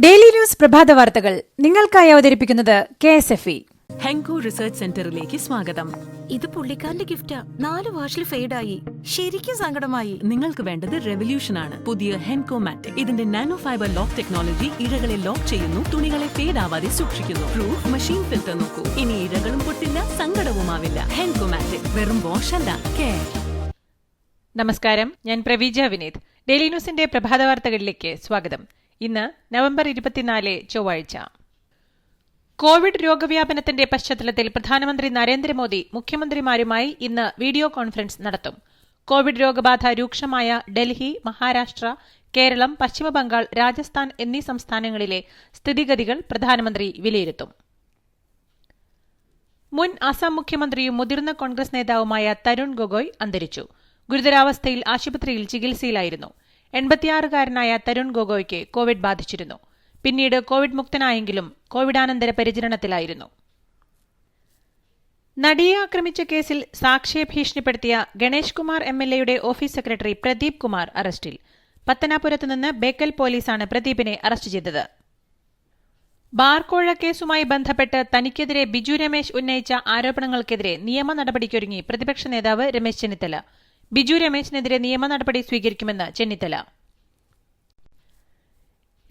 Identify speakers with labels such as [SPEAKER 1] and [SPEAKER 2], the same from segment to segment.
[SPEAKER 1] Daily news പ്രഭാത വാർത്തകൾ നിങ്ങൾക്കായി അവതരിപ്പിക്കുന്നത് KSFE.
[SPEAKER 2] ഹെങ്കോ റിസർച്ച് സെന്ററിലേക്ക് സ്വാഗതം.
[SPEAKER 3] ഇത് പുള്ളിക്കാരന്റെ ഗിഫ്റ്റാ. 4 വാഷിൽ ഫെയ്ഡായി. ശരിക്കും സങ്കടമായി.
[SPEAKER 2] നിങ്ങൾക്ക് വേണ്ടത് റെവല്യൂഷൻ ആണ്. പുതിയ ഹെൻകോ മാറ്റിക്. ഇതിന്റെ നാനോ ഫൈബർ ലോക്ക് ടെക്നോളജി ഇഴകളെ ലോക്ക് ചെയ്യുന്നു, തുണികളെ ഫേഡ് ആവാതെ സൂക്ഷിക്കുന്നു. പ്രൂഫ് മെഷീൻ ഫിൽറ്റർ നോക്കൂ. ഇനി ഇഴകളും പൊട്ടില്ല, സങ്കടവുമാവില്ല. ഹെൻകോ മാറ്റിക് വെറും വാഷ് അല്ല, കെയർ.
[SPEAKER 1] നമസ്കാരം, ഞാൻ പ്രവീജ വിനീത്. ഡെയിലി ന്യൂസിന്റെ പ്രഭാത വാർത്തകളിലേക്ക് സ്വാഗതം. ഇന്ന് നവംബർ 24 ചൊവ്വാഴ്ച. കോവിഡ് രോഗവ്യാപനത്തിന്റെ പശ്ചാത്തലത്തിൽ പ്രധാനമന്ത്രി നരേന്ദ്രമോദി മുഖ്യമന്ത്രിമാരുമായി ഇന്ന് വീഡിയോ കോൺഫറൻസ് നടത്തും. കോവിഡ് രോഗബാധ രൂക്ഷമായ ഡൽഹി, മഹാരാഷ്ട്ര, കേരളം, പശ്ചിമബംഗാൾ, രാജസ്ഥാൻ എന്നീ സംസ്ഥാനങ്ങളിലെ സ്ഥിതിഗതികൾ പ്രധാനമന്ത്രി വിലയിരുത്തും. മുൻ അസം മുഖ്യമന്ത്രിയും മുതിർന്ന കോൺഗ്രസ് നേതാവുമായ തരുൺ ഗൊഗോയ് അന്തരിച്ചു. ഗുരുതരാവസ്ഥയിൽ ആശുപത്രിയിൽ ചികിത്സയിലായിരുന്നു. 86-കാരനായ തരുൺ ഗൊഗോയ്ക്ക് കോവിഡ് ബാധിച്ചിരുന്നു. പിന്നീട് കോവിഡ് മുക്തനായെങ്കിലും കോവിഡാനന്തര പരിചരണത്തിലായിരുന്നു. നടിയെ ആക്രമിച്ച കേസിൽ സാക്ഷിയെ ഭീഷണിപ്പെടുത്തിയ ഗണേഷ് കുമാർ MLAയുടെ ഓഫീസ് സെക്രട്ടറി പ്രദീപ് കുമാർ അറസ്റ്റിൽ. പത്തനാപുരത്ത് നിന്ന് ബേക്കൽ പോലീസാണ് പ്രദീപിനെ അറസ്റ്റ് ചെയ്തത്. ബാർകോഴ കേസുമായി ബന്ധപ്പെട്ട് തനിക്കെതിരെ ബിജു രമേശ് ഉന്നയിച്ച ആരോപണങ്ങൾക്കെതിരെ നിയമ നടപടിക്കൊരുങ്ങി പ്രതിപക്ഷ നേതാവ് രമേശ് ചെന്നിത്തല. ബിജു രമേശിനെതിരെ നിയമ നടപടി സ്വീകരിക്കുമെന്ന് ചെന്നിത്തല.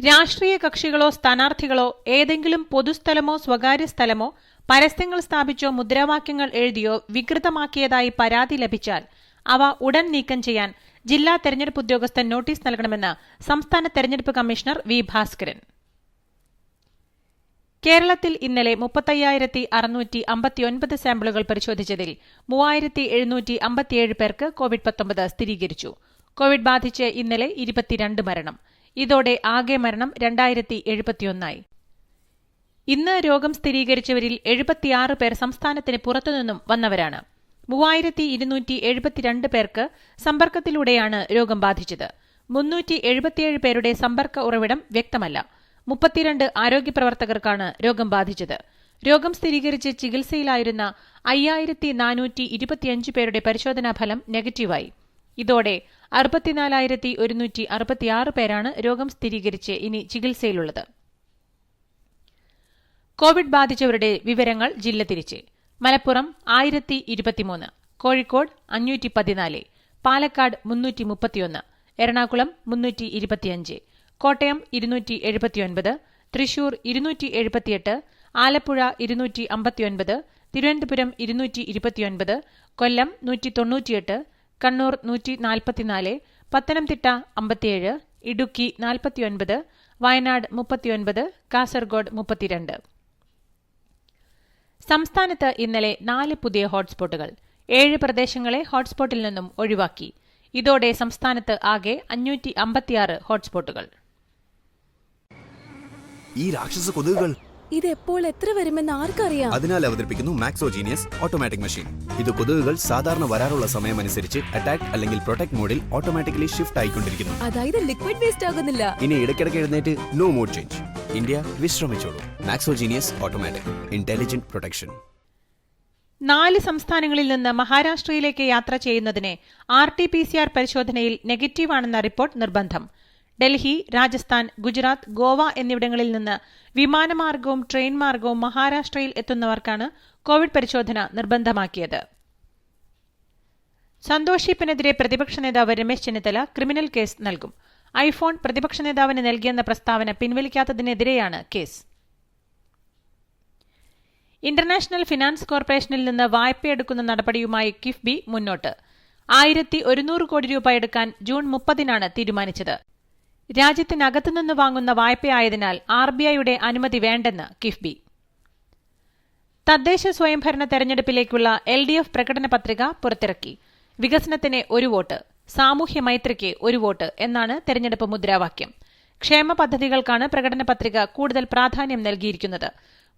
[SPEAKER 1] രാഷ്ട്രീയ കക്ഷികളോ സ്ഥാനാർത്ഥികളോ ഏതെങ്കിലും പൊതുസ്ഥലമോ സ്വകാര്യ സ്ഥലമോ പരസ്യങ്ങൾ സ്ഥാപിച്ചോ മുദ്രാവാക്യങ്ങൾ എഴുതിയോ വികൃതമാക്കിയതായി പരാതി ലഭിച്ചാൽ അവ ഉടൻ നീക്കം ചെയ്യാൻ ജില്ലാ തെരഞ്ഞെടുപ്പ് ഉദ്യോഗസ്ഥൻ നോട്ടീസ് നൽകണമെന്ന് സംസ്ഥാന തെരഞ്ഞെടുപ്പ് കമ്മീഷണർ വി ഭാസ്കരൻ. കേരളത്തിൽ ഇന്നലെ 35,659 സാമ്പിളുകൾ പരിശോധിച്ചതിൽ 3,757 പേർക്ക് കോവിഡ്-19 സ്ഥിരീകരിച്ചു. കോവിഡ് ബാധിച്ച് ഇന്നലെ 22 മരണം. ഇതോടെ ആകെ മരണം 2071. ഇന്ന് രോഗം സ്ഥിരീകരിച്ചവരിൽ 76 പേർ സംസ്ഥാനത്തിന് പുറത്തുനിന്നും വന്നവരാണ്. 3,272 പേർക്ക് സമ്പർക്കത്തിലൂടെയാണ് രോഗം ബാധിച്ചത്. 377 പേരുടെ സമ്പർക്ക ഉറവിടം വ്യക്തമല്ല. 32 ആരോഗ്യപ്രവർത്തകർക്കാണ് രോഗം ബാധിച്ചത്. രോഗം സ്ഥിരീകരിച്ച് ചികിത്സയിലായിരുന്ന 5,425 പേരുടെ പരിശോധനാഫലം നെഗറ്റീവായി. ഇതോടെ 64,166 പേരാണ് രോഗം സ്ഥിരീകരിച്ച് ഇനി ചികിത്സയിലുള്ളത്. കോവിഡ് ബാധിച്ചവരുടെ വിവരങ്ങൾ ജില്ല തിരിച്ച്. മലപ്പുറം 1023, കോഴിക്കോട് 514, പാലക്കാട് 331, എറണാകുളം 325, കോട്ടയം 279, തൃശൂർ 278, ആലപ്പുഴ 259, തിരുവനന്തപുരം 229, കൊല്ലം 198, കണ്ണൂർ 144, പത്തനംതിട്ട 57, ഇടുക്കി 49, വയനാട് 39, കാസർഗോഡ് 32. സംസ്ഥാനത്ത് ഇന്നലെ 4 പുതിയ ഹോട്ട്സ്പോട്ടുകൾ. 7 പ്രദേശങ്ങളെ ഹോട്ട്സ്പോട്ടിൽ നിന്നും ഒഴിവാക്കി. ഇതോടെ സംസ്ഥാനത്ത് ആകെ 556 ഹോട്ട്സ്പോട്ടുകൾ.
[SPEAKER 4] ഈ രാക്ഷസ കൊതുകുകൾ
[SPEAKER 3] ഇത് എപ്പോൾ എത്ര വരുമെന്ന് ആർക്കറിയാം.
[SPEAKER 4] അതിനാൽ അവതരിപ്പിക്കുന്നു മാക്സോജീനിയസ് ഓട്ടോമാറ്റിക് മെഷീൻ. ഇത് കൊതുകുകൾ സാധാരണ വരാറുള്ള സമയമനുസരിച്ച് അറ്റാക്ക് അല്ലെങ്കിൽ പ്രൊട്ടക്ട് മോഡിൽ ഓട്ടോമാറ്റിക്കലി ഷിഫ്റ്റ് ആയിക്കൊണ്ടിരിക്കുന്നു.
[SPEAKER 3] അതായത് ലിക്വിഡ് വേസ്റ്റ് ആകുന്നില്ല.
[SPEAKER 4] ഇനി ഇടയ്ക്കിടയ്ക്ക് എഴുന്നേറ്റ് നോ മോഡ് ചേഞ്ച്. ഇന്ത്യ വിശ്രമിച്ചോളൂ. Maxo Genius automatic intelligent protection.
[SPEAKER 1] 4 സംസ്ഥാനങ്ങളിൽ നിന്ന് മഹാരാഷ്ട്രയിലേക്ക് യാത്ര ചെയ്യുന്നതിന് RT-PCR പരിശോധനയിൽ നെഗറ്റീവാണെന്ന റിപ്പോർട്ട് നിർബന്ധം. ഡൽഹി, രാജസ്ഥാൻ, ഗുജറാത്ത്, ഗോവ എന്നിവിടങ്ങളിൽ നിന്ന് വിമാനമാർഗവും ട്രെയിൻ മാർഗവും മഹാരാഷ്ട്രയിൽ എത്തുന്നവർക്കാണ് കോവിഡ് പരിശോധന നിർബന്ധമാക്കിയത്. സന്തോഷ് ഈപ്പനെതിരെ പ്രതിപക്ഷ നേതാവ് രമേശ് ചെന്നിത്തല ക്രിമിനൽ കേസ് നൽകും. ഐഫോൺ പ്രതിപക്ഷ നേതാവിന് നൽകിയെന്ന പ്രസ്താവന പിൻവലിക്കാത്തതിനെതിരെയാണ് കേസ്. ഇന്റർനാഷണൽ ഫിനാൻസ് കോർപ്പറേഷനിൽ നിന്ന് വായ്പയെടുക്കുന്ന നടപടിയുമായി കിഫ്ബി മുന്നോട്ട്. 1,100 കോടി രൂപ എടുക്കാൻ ജൂൺ 30-നാണ് തീരുമാനിച്ചത്. രാജ്യത്തിനകത്തുനിന്ന് വാങ്ങുന്ന വായ്പയായതിനാൽ RBIയുടെ അനുമതി വേണ്ടെന്ന് കിഫ്ബി. തദ്ദേശ സ്വയംഭരണ തെരഞ്ഞെടുപ്പിലേക്കുള്ള LDF പ്രകടന പത്രിക പുറത്തിറക്കി. വികസനത്തിന് 1 വോട്ട്, സാമൂഹ്യ മൈത്രിക്ക് 1 വോട്ട് എന്നാണ് തെരഞ്ഞെടുപ്പ് മുദ്രാവാക്യം. ക്ഷേമ പദ്ധതികൾക്കാണ് പ്രകടന പത്രിക കൂടുതൽ പ്രാധാന്യം നൽകിയിരിക്കുന്നത്.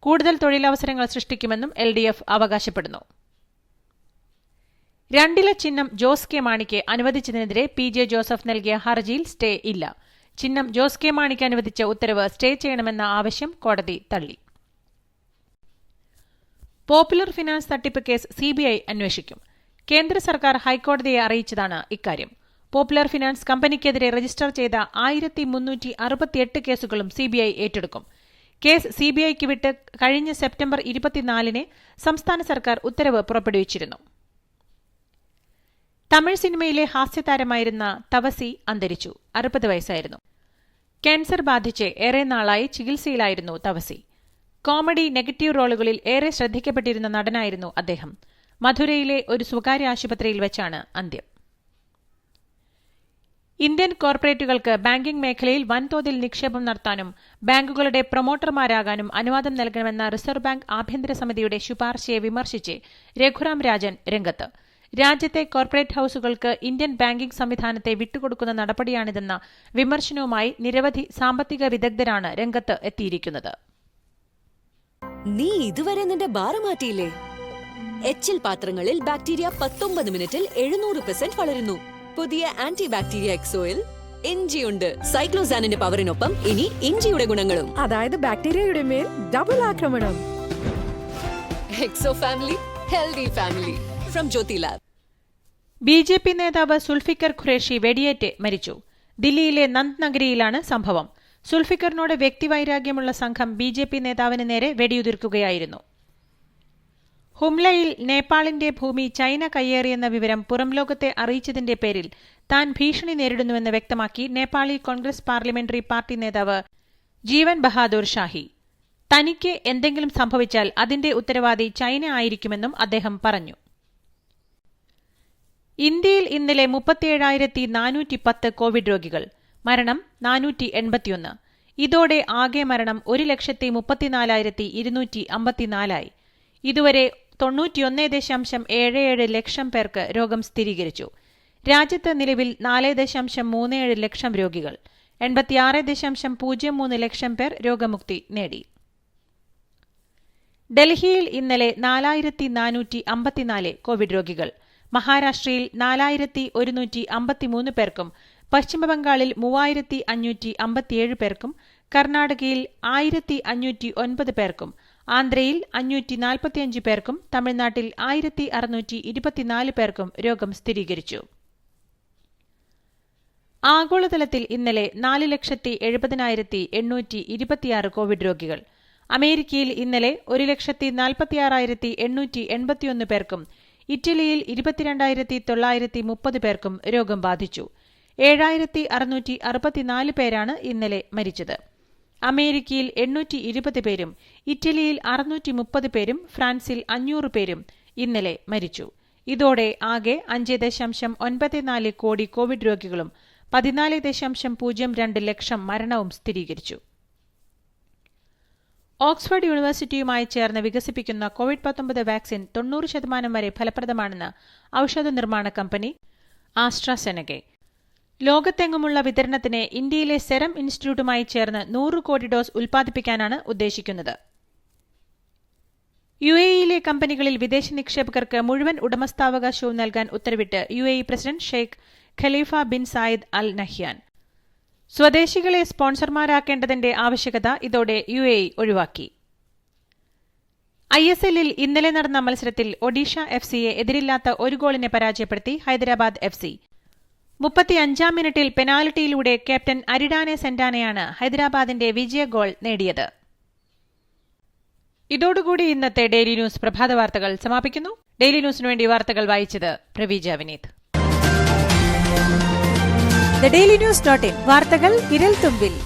[SPEAKER 1] കൂടുതൽ തൊഴിലവസരങ്ങൾ സൃഷ്ടിക്കുമെന്നും LDF അവകാശപ്പെടുന്നു. 2 ചിഹ്നം ജോസ് കെ മാണിക്ക് അനുവദിച്ചതിനെതിരെ PJ ജോസഫ് നൽകിയ ഹർജിയിൽ സ്റ്റേ ഇല്ല. ചിഹ്നം ജോസ് കെ മാണിക്ക് അനുവദിച്ച ഉത്തരവ് സ്റ്റേ ചെയ്യണമെന്ന ആവശ്യം കോടതി തള്ളി. പോപ്പുലർ ഫിനാൻസ് തട്ടിപ്പ് കേസ് CBI അന്വേഷിക്കും. കേന്ദ്ര സർക്കാർ ഹൈക്കോടതിയെ അറിയിച്ചതാണ് ഇക്കാര്യം. പോപ്പുലർ ഫിനാൻസ് കമ്പനിക്കെതിരെ രജിസ്റ്റർ ചെയ്ത 1368 കേസുകളും സിബിഐ ഏറ്റെടുക്കും. കേസ് സിബിഐക്ക് വിട്ട് കഴിഞ്ഞ സെപ്റ്റംബർ 24-ന് സംസ്ഥാന സർക്കാർ ഉത്തരവ് പുറപ്പെടുവിച്ചിരുന്നു. തമിഴ് സിനിമയിലെ ഹാസ്യതാരമായിരുന്ന തവസി അന്തരിച്ചു. 60 വയസ്സായിരുന്നു. ക്യാൻസർ ബാധിച്ച് ഏറെ നാളായി ചികിത്സയിലായിരുന്നു തവസി. കോമഡി, നെഗറ്റീവ് റോളുകളിൽ ഏറെ ശ്രദ്ധിക്കപ്പെട്ടിരുന്ന നടനായിരുന്നു അദ്ദേഹം. മധുരയിലെ ഒരു സ്വകാര്യ ആശുപത്രിയിൽ വെച്ചാണ് അന്ത്യം. ഇന്ത്യൻ കോർപ്പറേറ്റുകൾക്ക് ബാങ്കിംഗ് മേഖലയിൽ വൻതോതിൽ നിക്ഷേപം നടത്താനും ബാങ്കുകളുടെ പ്രൊമോട്ടർമാരാകാനും അനുവാദം നൽകണമെന്ന റിസർവ് ബാങ്ക് ആഭ്യന്തര സമിതിയുടെ ശുപാർശയെ വിമർശിച്ച് രഘുറാം രാജൻ രംഗത്ത്. രാജ്യത്തെ കോർപ്പറേറ്റ് ഹൌസുകൾക്ക് ഇന്ത്യൻ ബാങ്കിംഗ് സംവിധാനത്തെ വിട്ടുകൊടുക്കുന്ന നടപടിയാണിതെന്ന വിമർശനവുമായി നിരവധി സാമ്പത്തിക വിദഗ്ധരാണ് രംഗത്ത് എത്തിയിരിക്കുന്നത്.
[SPEAKER 5] നീ ഇതുവരെ നിന്റെ ബാർ മാറ്റിയില്ലേ? എച്ചിൽ പാത്രങ്ങളിൽ ബാക്ടീരിയ 19 മിനിറ്റിൽ 700% വളരുന്നു. പുതിയ ആന്റി ബാക്ടീരിയ എക്സോയിൽ ഇഞ്ചിയുണ്ട്. സൈക്ലോസാനിന്റെ പവറിനൊപ്പം ഇനി ഇഞ്ചിയുടെ ഗുണങ്ങളും.
[SPEAKER 6] അതായത് ബാക്ടീരിയയുടെ മേൽ ഡബിൾ ആക്രമണം.
[SPEAKER 5] Exo family, healthy family. From Jyothy lab.
[SPEAKER 1] BJP നേതാവ് സുൽഫിക്കർ ഖുറേഷി വെടിയേറ്റ് മരിച്ചു. ദില്ലിയിലെ നന്ദ് നഗരിയിലാണ് സംഭവം. സുൽഫിക്കറിനോട് വ്യക്തിവൈരാഗ്യമുള്ള സംഘം ബിജെപി നേതാവിന് നേരെ വെടിയുതിർക്കുകയായിരുന്നു. ഹുംലയിൽ നേപ്പാളിന്റെ ഭൂമി ചൈന കയ്യേറിയെന്ന വിവരം പുറംലോകത്തെ അറിയിച്ചതിന്റെ പേരിൽ താൻ ഭീഷണി നേരിടുന്നുവെന്ന് വ്യക്തമാക്കി നേപ്പാളി കോൺഗ്രസ് പാർലമെന്ററി പാർട്ടി നേതാവ് ജീവൻ ബഹാദൂർ ഷാഹി. തനിക്ക് എന്തെങ്കിലും സംഭവിച്ചാൽ അതിന്റെ ഉത്തരവാദി ചൈന ആയിരിക്കുമെന്നും അദ്ദേഹം പറഞ്ഞു. ഇന്ത്യയിൽ ഇന്നലെ 37,410 കോവിഡ് രോഗികൾ. മരണം 481. ഇതോടെ ആകെ മരണം 1,34,254 ഇതുവരെ 91.77 ലക്ഷം പേർക്ക് രോഗം സ്ഥിരീകരിച്ചു. രാജ്യത്ത് നിലവിൽ 4.37 ലക്ഷം രോഗികൾ. 86.03 ലക്ഷം പേർ രോഗമുക്തി നേടി. ഡൽഹിയിൽ ഇന്നലെ 4,454 കോവിഡ് രോഗികൾ. മഹാരാഷ്ട്രയിൽ 4,153 പേർക്കും പശ്ചിമബംഗാളിൽ 3,557 പേർക്കും കർണാടകയിൽ 1,509 പേർക്കും ആന്ധ്രയിൽ 545 പേർക്കും തമിഴ്നാട്ടിൽ 1,624 പേർക്കും രോഗം സ്ഥിരീകരിച്ചു. ആഗോളതലത്തിൽ ഇന്നലെ 4,70,826 കോവിഡ് രോഗികൾ. അമേരിക്കയിൽ ഇന്നലെ 1,46,881 പേർക്കും ഇറ്റലിയിൽ 22,930 പേർക്കും രോഗം ബാധിച്ചു. 7,664 പേരാണ് ഇന്നലെ മരിച്ചത്. അമേരിക്കയിൽ 820 പേരും ഇറ്റലിയിൽ 630 പേരും ഫ്രാൻസിൽ 500 പേരും ഇന്നലെ മരിച്ചു. ഇതോടെ ആകെ 5.94 കോടി കോവിഡ് രോഗികളും 14.02 ലക്ഷം മരണവും സ്ഥിരീകരിച്ചു. ഓക്സ്ഫോർഡ് യൂണിവേഴ്സിറ്റിയുമായി ചേർന്ന് വികസിപ്പിക്കുന്ന കോവിഡ്-19 വാക്സിൻ 90% വരെ ഫലപ്രദമാണെന്ന് ഔഷധ നിർമ്മാണ കമ്പനി ആസ്ട്രാസെനക. ലോകത്തെങ്ങുമുള്ള വിതരണത്തിന് ഇന്ത്യയിലെ സെറം ഇൻസ്റ്റിറ്റ്യൂട്ടുമായി ചേർന്ന് 100 കോടി ഡോസ് ഉൽപ്പാദിപ്പിക്കാനാണ് ഉദ്ദേശിക്കുന്നത്. യുഎഇയിലെ കമ്പനികളിൽ വിദേശ നിക്ഷേപകർക്ക് മുഴുവൻ ഉടമസ്ഥാവകാശവും നൽകാൻ ഉത്തരവിട്ട് UAE president Sheikh Khalifa bin Zayed al Nahyan. സ്വദേശികളെ സ്പോൺസർമാരാക്കേണ്ടതിന്റെ ആവശ്യകത ഇതോടെ യുഎഇ ഒഴിവാക്കി. ISLൽ ഇന്നലെ നടന്ന മത്സരത്തിൽ ഒഡീഷ എഫ്സിയെ എതിരില്ലാത്ത 1 ഗോളിന് പരാജയപ്പെടുത്തി ഹൈദരാബാദ് എഫ്സി. 35-ാം മിനിറ്റിൽ പെനാൽറ്റിയിലൂടെ ക്യാപ്റ്റൻ അരിഡാനെ സെന്റാനയാണ് ഹൈദരാബാദിന്റെ വിജയ ഗോൾ നേടിയത്. ഇതോടുകൂടി ഇന്നത്തെ ഡെയിലി ന്യൂസ് പ്രഭാത വാർത്തകൾ സമാപിക്കുന്നു. ഡെയിലി ന്യൂസിനുവേണ്ടി വാർത്തകൾ വായിച്ചത് Praveeja Vineeth.
[SPEAKER 7] The Daily News.in വാർത്തകൾ വിരൽ തുമ്പിൽ.